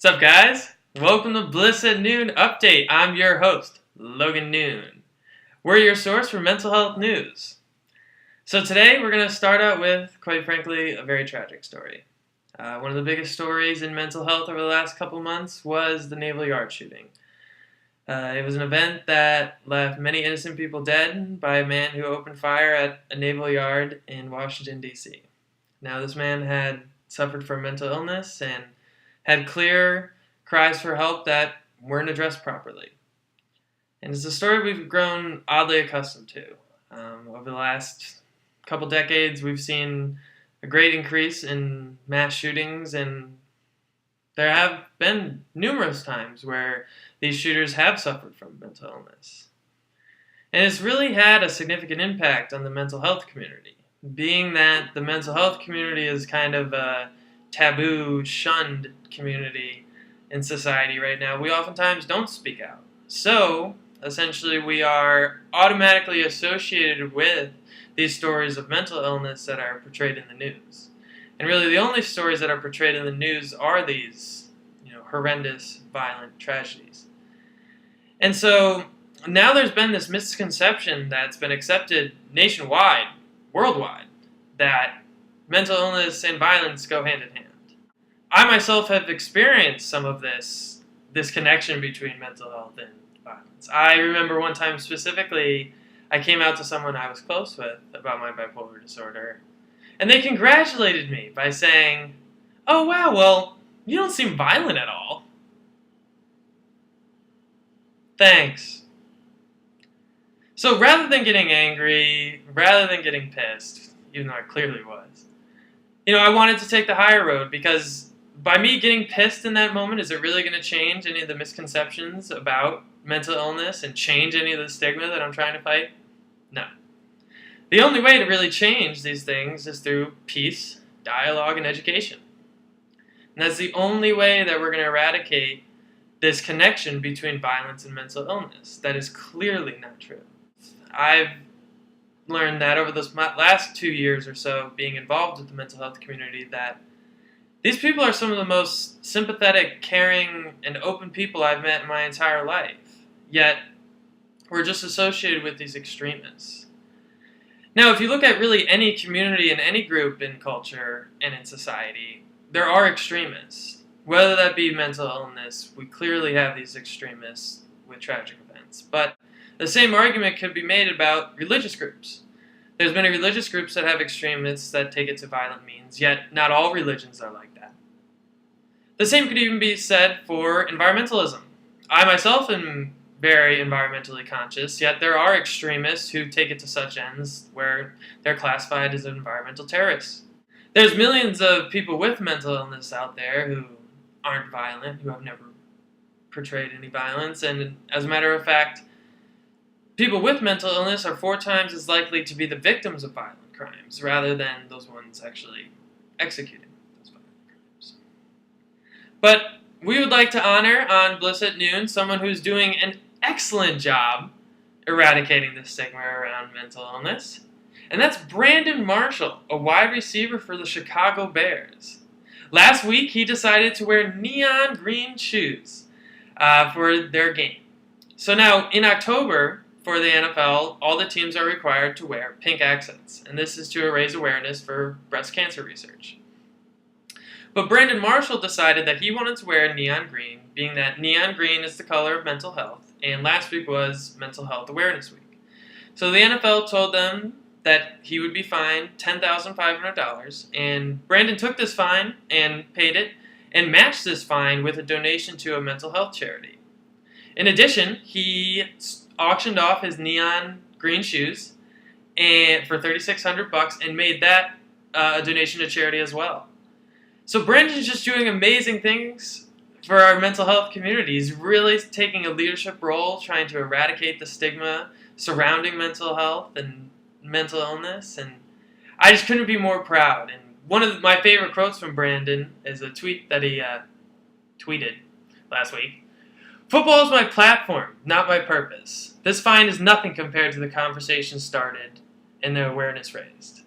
What's up, guys? Welcome to Bliss at Noon Update. I'm your host, Logan Noone. We're your source for mental health news. So today we're going to start out with, quite frankly, a very tragic story. One of the biggest stories in mental health over the last couple months was the Naval Yard shooting. It was an event that left many innocent people dead by a man who opened fire at a naval yard in Washington, D.C. Now, this man had suffered from mental illness and had clear cries for help that weren't addressed properly. And it's a story we've grown oddly accustomed to. Over the last couple decades, we've seen a great increase in mass shootings, and there have been numerous times where these shooters have suffered from mental illness. And it's really had a significant impact on the mental health community, being that the mental health community is kind of a taboo, shunned community in society right now. We oftentimes don't speak out. So, essentially, we are automatically associated with these stories of mental illness that are portrayed in the news. And really, the only stories that are portrayed in the news are these, horrendous, violent tragedies. And so, now there's been this misconception that's been accepted nationwide, worldwide, that mental illness and violence go hand in hand. I myself have experienced some of this connection between mental health and violence. I remember one time specifically, I came out to someone I was close with about my bipolar disorder, and they congratulated me by saying, "Oh wow, well, you don't seem violent at all." Thanks. So rather than getting angry, rather than getting pissed, even though I clearly was, I wanted to take the higher road, because by me getting pissed in that moment, is it really going to change any of the misconceptions about mental illness and change any of the stigma that I'm trying to fight? No. The only way to really change these things is through peace, dialogue, and education. And that's the only way that we're going to eradicate this connection between violence and mental illness. That is clearly not true. I've learned that over those last 2 years or so being involved with the mental health community, that these people are some of the most sympathetic, caring, and open people I've met in my entire life. Yet, we're just associated with these extremists. Now, if you look at really any community and any group in culture and in society, there are extremists. Whether that be mental illness, we clearly have these extremists with tragic events. But the same argument could be made about religious groups. There's many religious groups that have extremists that take it to violent means, yet not all religions are like that. The same could even be said for environmentalism. I myself am very environmentally conscious, yet there are extremists who take it to such ends where they're classified as environmental terrorists. There's millions of people with mental illness out there who aren't violent, who have never portrayed any violence, and as a matter of fact, people with mental illness are 4 times as likely to be the victims of violent crimes rather than those ones actually executing those violent crimes. But we would like to honor on Bliss at Noon someone who's doing an excellent job eradicating the stigma around mental illness, and that's Brandon Marshall, a wide receiver for the Chicago Bears. Last week, he decided to wear neon green shoes for their game. So now, in October, for the NFL, all the teams are required to wear pink accents, and this is to raise awareness for breast cancer research. But Brandon Marshall decided that he wanted to wear neon green, being that neon green is the color of mental health, and last week was Mental Health Awareness Week. So the NFL told them that he would be fined $10,500, and Brandon took this fine and paid it, and matched this fine with a donation to a mental health charity. In addition, he auctioned off his neon green shoes for $3,600 and made that a donation to charity as well. So Brandon's just doing amazing things for our mental health community. He's really taking a leadership role, trying to eradicate the stigma surrounding mental health and mental illness, and I just couldn't be more proud. And one of my favorite quotes from Brandon is a tweet that he tweeted last week. "Football is my platform, not my purpose. This fine is nothing compared to the conversation started and the awareness raised."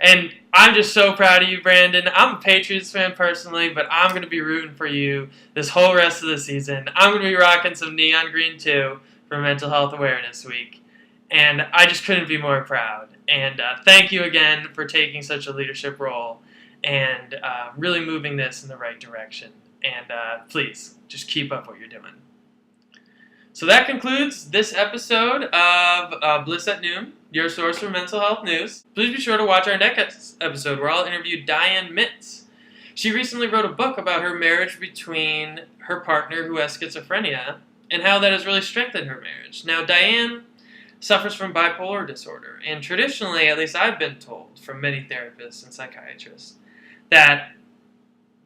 And I'm just so proud of you, Brandon. I'm a Patriots fan personally, but I'm going to be rooting for you this whole rest of the season. I'm going to be rocking some neon green too for Mental Health Awareness Week. And I just couldn't be more proud. And thank you again for taking such a leadership role and really moving this in the right direction. And please, just keep up what you're doing. So that concludes this episode of Bliss at Noon, your source for mental health news. Please be sure to watch our next episode where I'll interview Diane Mitz. She recently wrote a book about her marriage between her partner who has schizophrenia and how that has really strengthened her marriage. Now, Diane suffers from bipolar disorder, and traditionally, at least I've been told from many therapists and psychiatrists, that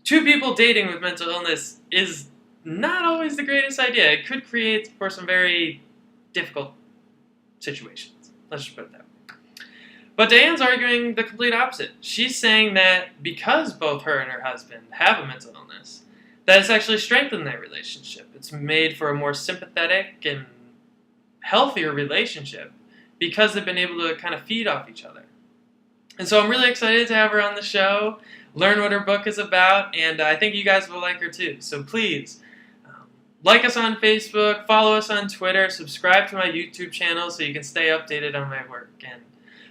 two people dating with mental illness is not always the greatest idea. It could create for some very difficult situations. Let's just put it that way. But Diane's arguing the complete opposite. She's saying that because both her and her husband have a mental illness, that it's actually strengthened their relationship. It's made for a more sympathetic and healthier relationship because they've been able to kind of feed off each other. And so I'm really excited to have her on the show, learn what her book is about, and I think you guys will like her too. So please, like us on Facebook, follow us on Twitter, subscribe to my YouTube channel so you can stay updated on my work. And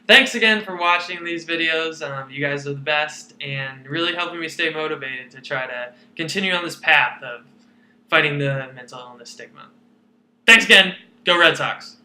thanks again for watching these videos. You guys are the best and really helping me stay motivated to try to continue on this path of fighting the mental illness stigma. Thanks again. Go Red Sox.